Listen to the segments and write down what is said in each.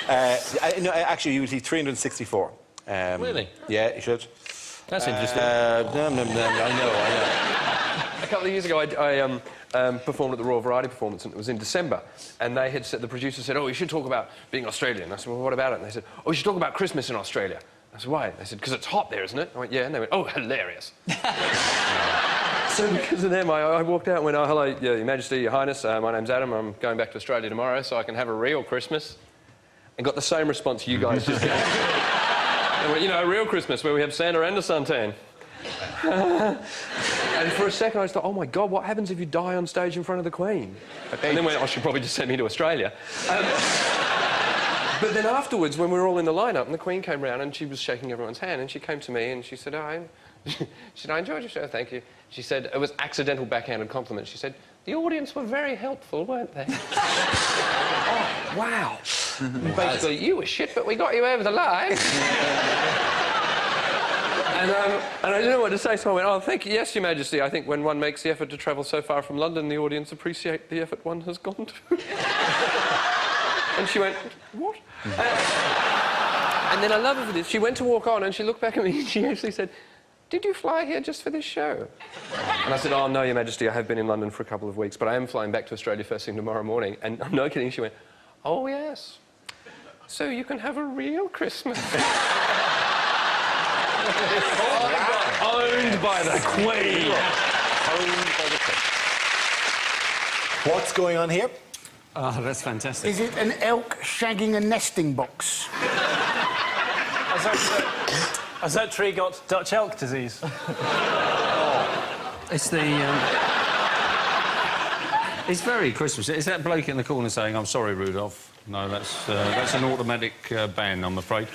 No, actually, you would see 364. Really? Yeah, you should. That's interesting. I know. A couple of years ago, I performed at the Royal Variety Performance, and it was in December. And they had said, the producer said, "Oh, you should talk about being Australian." I said, "Well, what about it?" And they said, "Oh, you should talk about Christmas in Australia." I said, "Why?" They said, "Because it's hot there, isn't it?" I went, "Yeah." And they went, "Oh, hilarious." So because of them, I walked out and went, "Oh, hello, Your Majesty, Your Highness, my name's Adam. I'm going back to Australia tomorrow so I can have a real Christmas." And got the same response you guys just did. They went, "You know, a real Christmas where we have Santa and a suntan." And for a second I thought, oh my God, what happens if you die on stage in front of the Queen? And then went, I should probably just send me to Australia. But then afterwards, when we were all in the lineup, and the Queen came round and she was shaking everyone's hand, and she came to me and she said, she said, "I enjoyed your show, thank you." She said, it was accidental backhanded compliment. She said, "The audience were very helpful, weren't they?" Oh, wow. Basically, you were shit, but we got you over the line. And I didn't know what to say, so I went, "Oh, thank you. Yes, Your Majesty. I think when one makes the effort to travel so far from London, the audience appreciate the effort one has gone to." And she went, "What?" And then I love her for this. She went to walk on and she looked back at me and she actually said, "Did you fly here just for this show?" And I said, "Oh, no, Your Majesty, I have been in London for a couple of weeks, but I am flying back to Australia first thing tomorrow morning." And I'm not kidding, she went, "Oh, yes. So you can have a real Christmas." Owned by the Queen. Owned by the Queen. What's going on here? Oh, that's fantastic. Is it an elk shagging a nesting box? Has that tree got Dutch elk disease? It's the... It's very Christmas. Is that bloke in the corner saying, "I'm sorry, Rudolph"? No, that's an automatic ban, I'm afraid.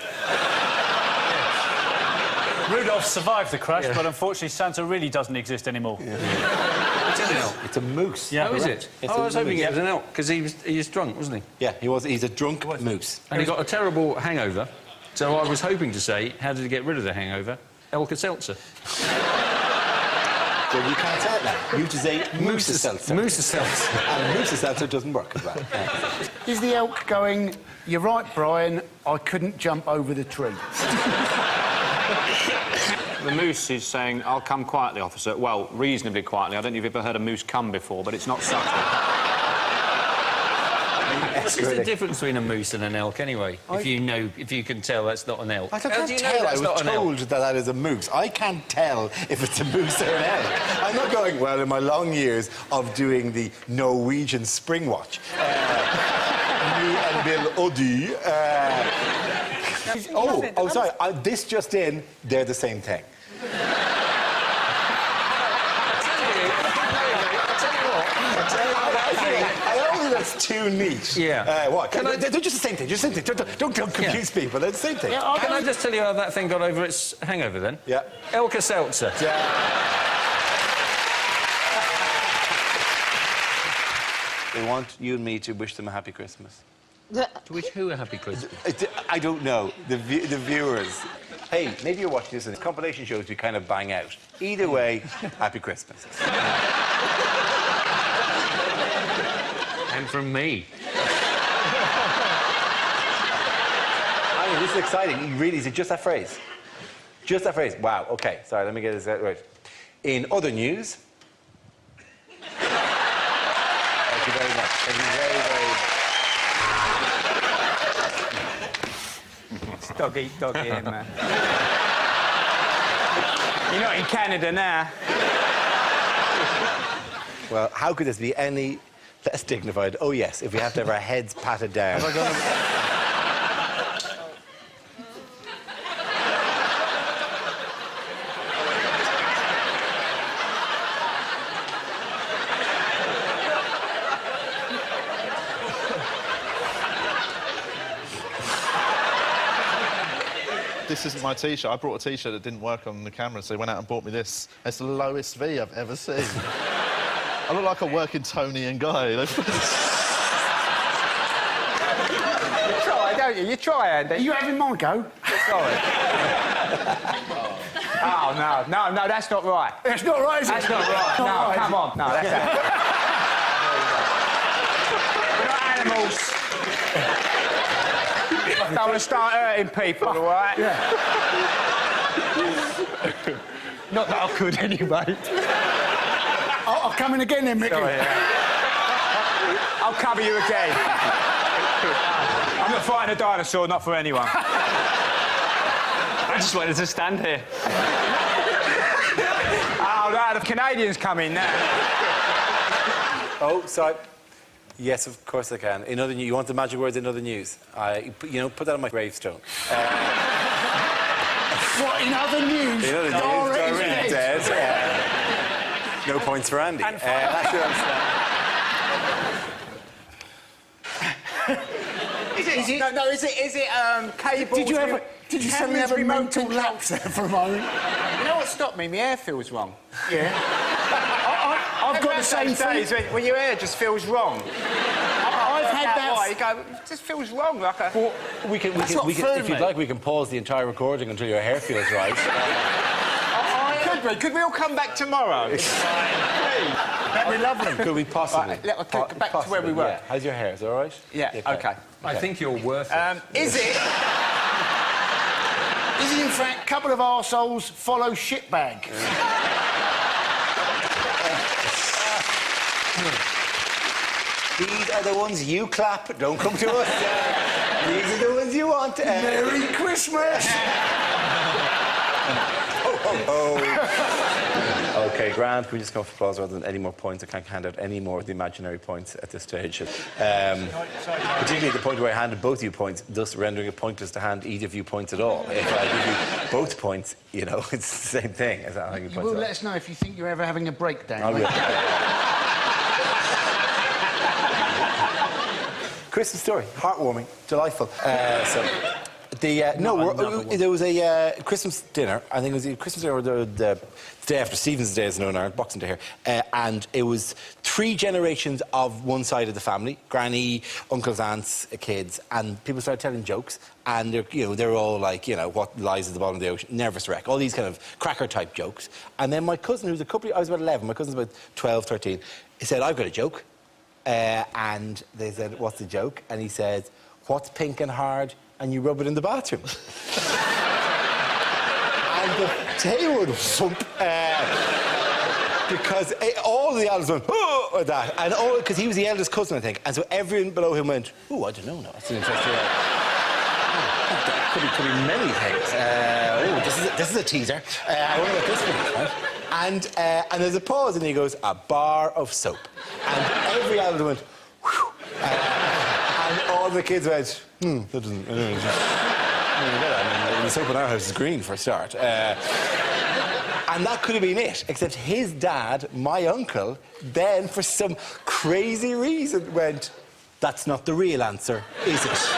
Rudolph survived the crash, but unfortunately Santa really doesn't exist anymore. It's an elk. It's a moose. Yeah. Oh, is it? It's I was hoping moose. it was an elk, because he was drunk, wasn't he? Yeah, he was. He's a drunk moose. And he got a terrible hangover, so I was hoping to say, how did he get rid of the hangover? Alka-Seltzer. Well, you can't say it now. You have to say Moose-a-Seltzer. Moose-a-Seltzer. And Moose-a-Seltzer doesn't work as well. Is the elk going, "You're right, Brian, I couldn't jump over the tree"? The moose is saying, "I'll come quietly, officer." Well, reasonably quietly. I don't know if you've ever heard a moose come before, but it's not subtle. What's the difference between a moose and an elk, anyway? If you can tell that's not an elk. I How can't do you tell. know I that's was not an elk? told that is a moose. I can't tell if it's a moose or an elk. I'm not going, well, in my long years of doing the Norwegian Spring Watch, me and Bill Oddy... sorry, this just in, they're the same thing. I don't think that's too neat. Yeah. What? They're just the same thing. Just the same thing. Don't confuse people. They're the same thing. Yeah, Can I just tell you how that thing got over its hangover, then? Yeah. Alka-Seltzer. They want you and me to wish them a happy Christmas. To wish who a happy Christmas? I don't know. The viewers. Hey, maybe you're watching this and compilation shows we kind of bang out. Either way, happy Christmas. And from me. I mean, this is exciting. Really, is it just that phrase? Just that phrase? Wow, OK. Sorry, let me get this right. In other news... Thank you very much. Thank you very, very... Dog eat dog here, man. You're not in Canada now. Well, how could this be any less dignified? Oh, yes, if we have to have our heads patted down. This isn't my T-shirt. I brought a T-shirt that didn't work on the camera, so he went out and bought me this. It's the lowest V I've ever seen. I look like a working Tony and Guy. You try, don't you? You try, Andy. Are you having my go? Sorry. Oh, no, that's not right. That's not right, is it? That's not right. Not No, right, come is it? on. No, that's it. We're not animals. don't want to start hurting people, all right? Yeah. Not that I could, anyway. I'll come in again then, Mickey. Sorry, I'll cover you again. I'm not fighting a dinosaur, not for anyone. I just wanted to stand here. Oh, no, the Canadians come in now. Oh, sorry. Yes, of course I can. In other news, you want the magic words in other news? Put that on my gravestone. What, in other news? In other news, Doreen dead. No points for Andy. Actually, Is it cable? Did you suddenly have a mental lapse there for a moment? You know what stopped me? My hair feels wrong. Yeah. I've got the same thing. When your hair just feels wrong. I've had that. You go, it just feels wrong, like a... well, we can, That's not if food, you'd mate. like, we can pause the entire recording until your hair feels right. Could we all come back tomorrow? That'd be lovely. Could we possibly? Right, let's go back to where we were. Yeah. How's your hair? Is it all right? Yeah, okay. I think you're worth it. Is it... Is it, in fact, a couple of arseholes follow shitbag? These are the ones you clap. Don't come to us. These are the ones you want. Merry Christmas! OK, Grant, can we just go for applause rather than any more points? I can't hand out any more of the imaginary points at this stage. Particularly the point where I handed both of you points, thus rendering it pointless to hand either of you points at all. If I give you both points, you know, it's the same thing. As I You will let us know if you think you're ever having a breakdown. I will. Christmas story, heartwarming, delightful. There was a Christmas dinner. I think it was a Christmas dinner or the day after Stephen's Day, as known in Ireland, Boxing Day here, and it was 3 generations of one side of the family: granny, uncles, aunts, kids, and people started telling jokes, and they're all like, what lies at the bottom of the ocean, nervous wreck, all these kind of cracker type jokes. And then my cousin, who was I was about 11, my cousin's about 12, 13, he said, "I've got a joke," and they said, "What's the joke?" And he said, "What's pink and hard and you rub it in the bathroom?" And the tail would thump, because all the elders went, "Oh," or that, and all because he was the eldest cousin, I think, and so everyone below him went, "Oh, I don't know now. That's an interesting." Could be many things. This is a teaser. I wonder what this one is. Right? And there's a pause, and he goes, "A bar of soap," and every elder went, "Whew," and all the kids went, "That doesn't." The soap in our house is green for a start. And that could have been it, except his dad, my uncle, then for some crazy reason went, "That's not the real answer, is it?"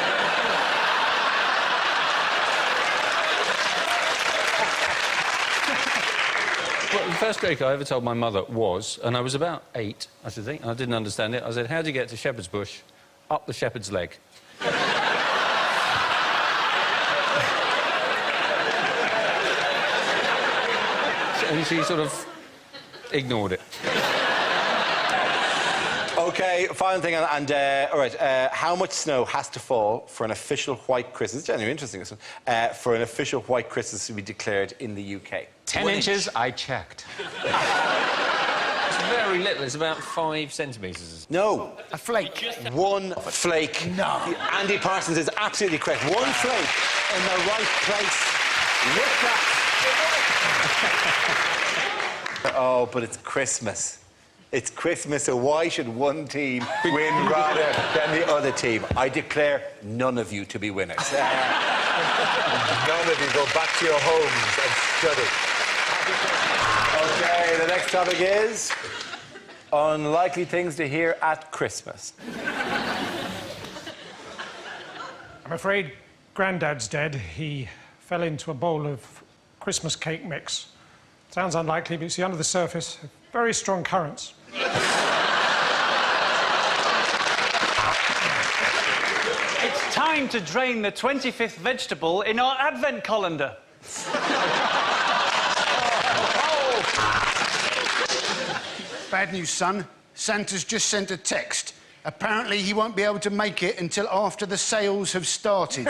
Well, the first joke I ever told my mother was, and I was about 8, I should think, and I didn't understand it. I said, "How do you get to Shepherd's Bush?" "Up the shepherd's leg." And she sort of ignored it. OK, final thing, all right, how much snow has to fall for an official white Christmas? It's genuinely interesting, this one. For an official white Christmas to be declared in the UK. 10 inches, I checked. It's very little. It's about 5 centimetres. No. A flake. 1 flake. No. Andy Parsons is absolutely correct. 1 flake in the right place. With that. Oh, but it's Christmas. It's Christmas, so why should one team win rather than the other team? I declare none of you to be winners. None of you go back to your homes and study. OK, the next topic is unlikely things to hear at Christmas. I'm afraid Grandad's dead. He fell into a bowl of Christmas cake mix. Sounds unlikely, but you see under the surface, very strong currents. It's time to drain the 25th vegetable in our advent colander. Bad news, son. Santa's just sent a text. Apparently, he won't be able to make it until after the sales have started.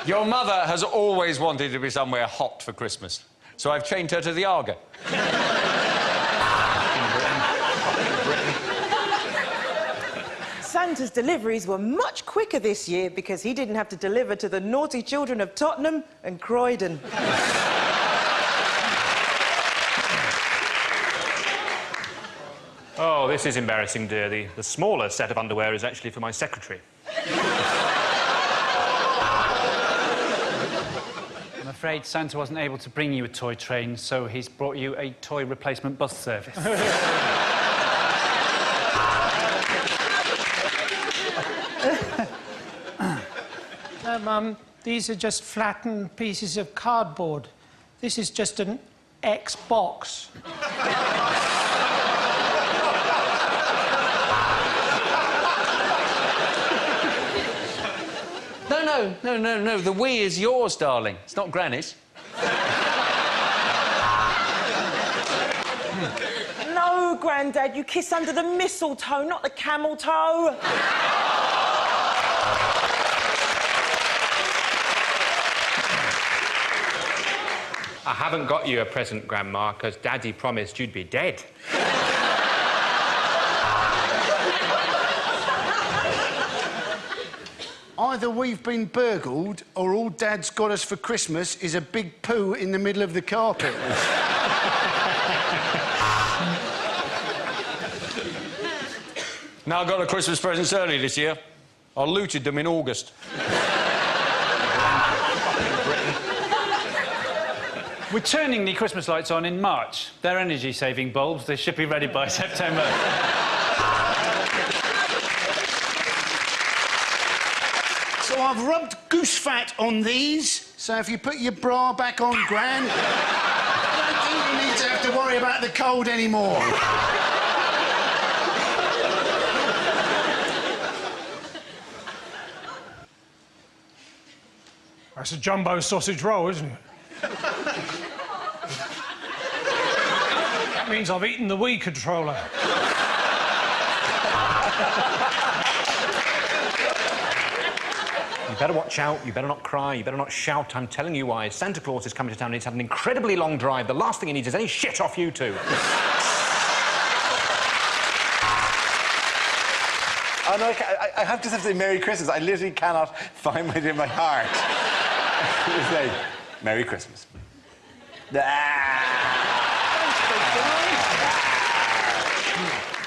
Your mother has always wanted to be somewhere hot for Christmas, so I've changed her to the Arga. Santa's deliveries were much quicker this year because he didn't have to deliver to the naughty children of Tottenham and Croydon. Oh, this is embarrassing, dear. The smaller set of underwear is actually for my secretary. I'm afraid Santa wasn't able to bring you a toy train, so he's brought you a toy replacement bus service. Mum, these are just flattened pieces of cardboard. This is just an Xbox. No. The Wii is yours, darling. It's not Granny's. No, Grandad, you kiss under the mistletoe, not the camel toe. I haven't got you a present, Grandma, because Daddy promised you'd be dead. Either we've been burgled or all Dad's got us for Christmas is a big poo in the middle of the carpet. Now I got the Christmas presents early this year. I looted them in August. We're turning the Christmas lights on in March. They're energy-saving bulbs. They should be ready by September. So I've rubbed goose fat on these, so if you put your bra back on, Gran, I don't think you need to have to worry about the cold anymore. That's a jumbo sausage roll, isn't it? That means I've eaten the Wii controller. You better watch out, you better not cry, you better not shout. I'm telling you why. Santa Claus is coming to town and he's had an incredibly long drive. The last thing he needs is any shit off you two. Oh, no, I have to say Merry Christmas. I literally cannot find it in my heart to say Merry Christmas. Ah!